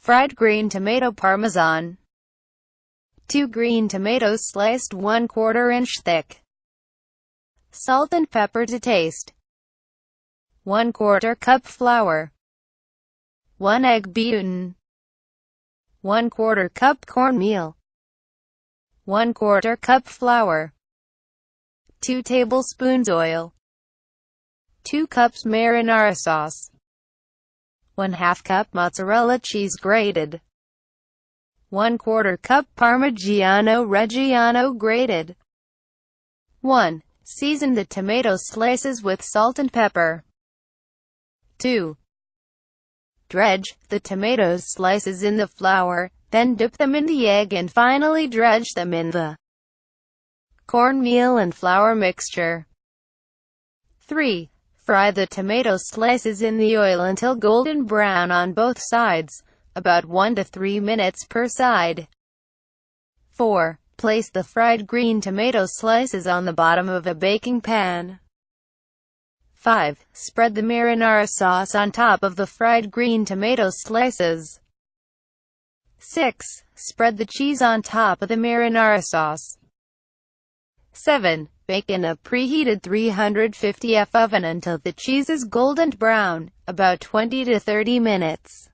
Fried green tomato Parmesan. 2 green tomatoes sliced 1/4 inch thick. Salt and pepper to taste. 1/4 cup flour. 1 egg beaten. 1/4 cup cornmeal. 1/4 cup flour. 2 tablespoons oil. 2 cups marinara sauce. 1/2 cup mozzarella cheese grated. 1/4 cup Parmigiano Reggiano grated. 1. Season the tomato slices with salt and pepper. 2. Dredge the tomato slices in the flour, then dip them in the egg and finally dredge them in the cornmeal and flour mixture. 3. Fry the tomato slices in the oil until golden brown on both sides, about 1 to 3 minutes per side. 4. Place the fried green tomato slices on the bottom of a baking pan. 5. Spread the marinara sauce on top of the fried green tomato slices. 6. Spread the cheese on top of the marinara sauce. 7. Bake in a preheated 350 F oven until the cheese is golden brown, about 20 to 30 minutes.